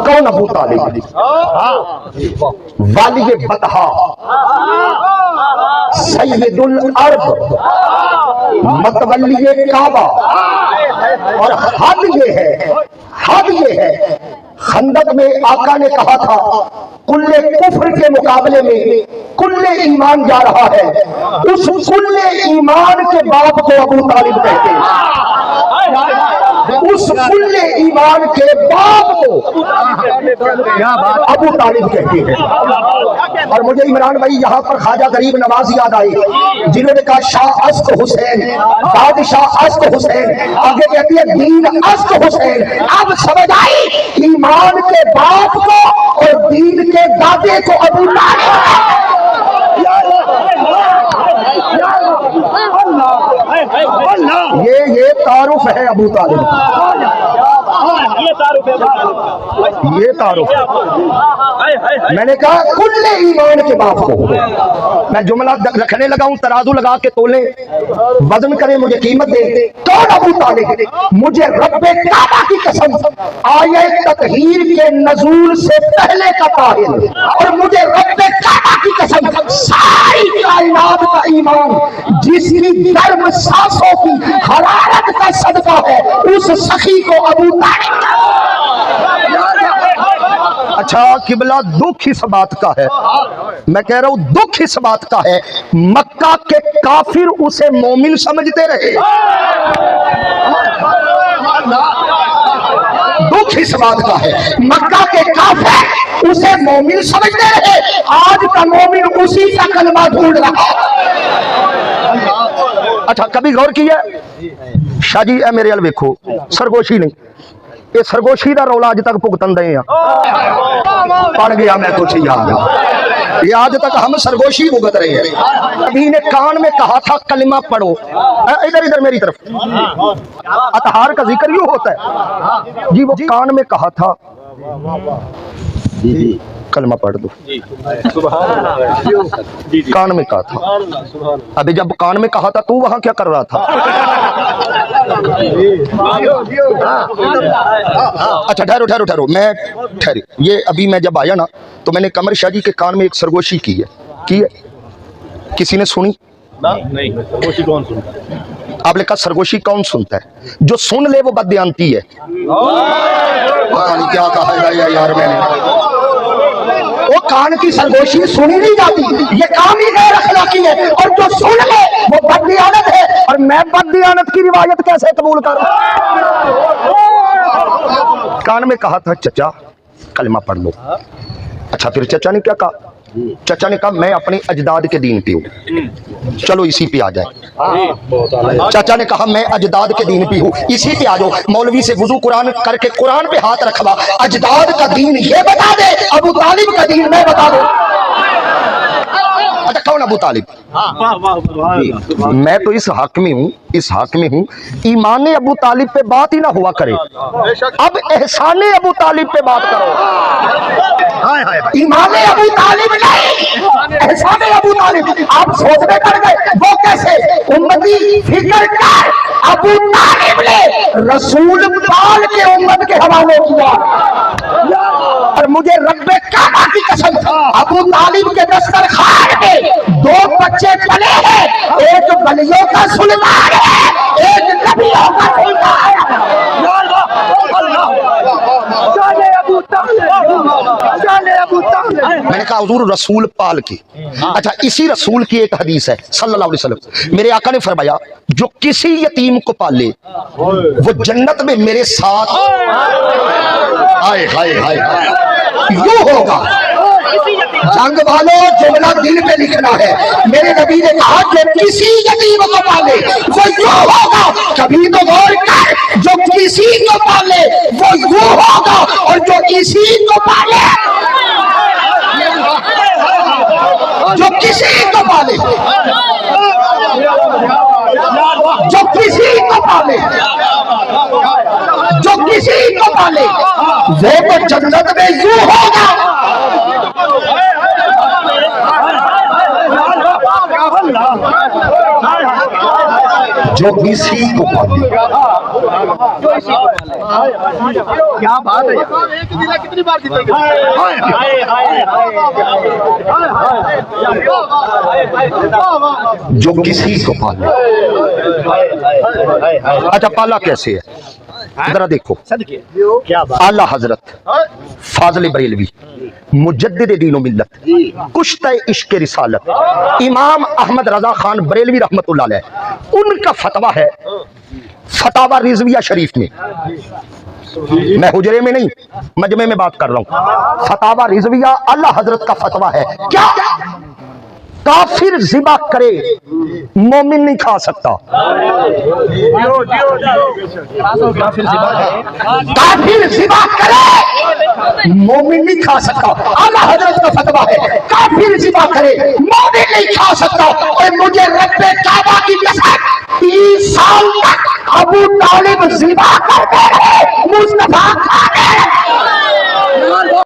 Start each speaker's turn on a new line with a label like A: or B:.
A: कौन अबू तालिब? वाली बतहा, सैयदुल अरब, मतवल्ली काबा। और हद ये है, हद ये है, खंदक में आका ने कहा था कुल्ले कुफ्र के मुकाबले में कुल्ले ईमान जा रहा है। उस कुल्ले ईमान के बाप को अबू तालिब कहते हैं। उस कुल्ले ईमान के बाप को अबू तालिब कहते हैं। और मुझे इमरान भाई यहाँ पर ख्वाजा गरीब नवाज याद आए, जिन्होंने कहा शाह अस्क हुसैन, बादशाह अस्क हुसैन, आगे कहती है दीन अस्क हुसैन। अब समझ आई ईमान के बाप को और दीन के दादे को अबू तालिब। ये तारुफ है अबू तालिब, ये तारुफ। मैंने कहा कुल्ले ईमान के बाप को। मैं जुमला रखने लगा हूं, तराजू लगा के तोले, वजन करे, मुझे कीमत दे। कौन अबू तालिब? मुझे रब्बे काबा की कसम, आये ततहीर के नजूल से पहले का ताहिर, और मुझे रब्बे काबा की कसम सारी कायनात का ईमान जिसकी गर्म सांसों की हरारत का सदका है, उस सखी को अबू तालिब। अच्छा किबला, दुख इस बात का है, मैं कह रहा हूं दुख इस बात का है, मक्का के काफिर उसे मोमिन समझते रहे। दुख इस बात का है, मक्का के काफिर उसे मोमिन समझते रहे। आज का मोमिन उसी का कलमा ढूंढ रहा। अच्छा कभी गौर किया शाह जी, मेरे अल वेखो, सरगोशी नहीं, ये सरगोशी का रौला अज तक भुगतन दे पड़ गया मैं कुछ याद, ये आज तक हम सरगोशी भुगत रहे हैं। अभी ने कान में कहा था कलिमा पढ़ो, इधर इधर मेरी तरफ, अतहार का जिक्र यूं होता है जी, वो कान में कहा था कलमा पढ़ दो, कान में कहा था। अभी जब कान में कहा था तू वहां क्या कर रहा था? अच्छा ठहरो ठहरो ठहरो, मैं ठहरी। ये अभी मैं जब आया ना तो मैंने कमर शाह जी के कान में एक सरगोशी की है। किसी ने सुनी? नहीं। सरगोशी कौन सुनता है? आपने कहा सरगोशी कौन सुनता है? जो सुन ले वो बदयांती है। पता नहीं क्या कहा यार मैंने, वो कान की सरगोशी सुनी नहीं जाती, ये काम ही गैर अखलाकी है। और जो सुन ले वो बददियानत है, और मैं बददियानत की रिवायत कैसे कबूल करूं? कान में कहा था चचा कलमा पढ़ लो। अच्छा फिर चचा ने क्या कहा? चचा ने कहा मैं अपने अजदाद के दीन पे हूँ। चलो इसी पे आ जाए। चाचा ने कहा मैं अजदाद के दीन पे हूँ, इसी पे आ जाओ। मौलवी से वुजू कुरान करके कुरान पे हाथ रखवा, अजदाद का दीन ये बता दे, अबू तालिब का दीन मैं बता दूं। अच्छा कौन अबू तालिब? मैं तो इस हक में हूँ, इस हक में हूँ, ईमान अबू तालिब पे बात ही ना हुआ करे, अब एहसान अबू तालिब पे बात करो। ईमान अबू तालिब नहीं, एहसान अबू तालिब। आप सोचने कर गए वो कैसे? उम्मती फिक्र कर, अबू तालिब ने रसूल पाल के उम्मत के हवाले किया। और मुझे रब्बे काबा की कसम, अबू तालिब के दस्तरखान में 2 बच्चे पले हैं, एक वलियों का सुल्तान है, एक नबियों का सुल्तान है। मैंने कहा हुजूर रसूल पाल की। अच्छा इसी रसूल की एक हदीस है सल्लल्लाहु अलैहि वसल्लम, मेरे आका ने फरमाया जो किसी यतीम को पाले वो जन्नत में मेरे साथ। हाय हाय हाय यूं होगा। जंग वालों जुमला दिल पे लिखना है। मेरे नबी ने कहा जो किसी यतीम को पाले वो यूं होगा। कभी तो गौर कर, जो किसी को पाले वो यूं होगा, और जो किसी को पाले, जो किसी को पाले, जो किसी को पाले, जो किसी को पाले वो तो जन्नत में यूं होगा। जो इसी को पाले।
B: क्या बात है, कितनी बार जीतेगा।
A: जो किसी को पाले। अच्छा पाला कैसे है जरा देखो। आला हजरत फाजल बरेलवी मुजद्दिद दीन व मिल्लत कुश्ते इश्क रिसालत इमाम अहमद रजा खान बरेलवी रहमतुल्लाह अलैह, उनका फतवा है फतावा रिजविया शरीफ में। मैं हुजरे में नहीं मजमे में बात कर रहा हूं। फतावा रिजविया आला हजरत का फतवा है, क्या काफिर जिबा करे मोमिन नहीं खा सकता। काफिर जिबा करे मोमिन नहीं खा सकता। आला हजरत का फतवा है काफिर जिबा करे मोमिन नहीं खा सकता। और मुझे रब्बे काबा की कसम 30 साल तक अबू तालिब जिबा करते रहे, मुस्तफा खा गए।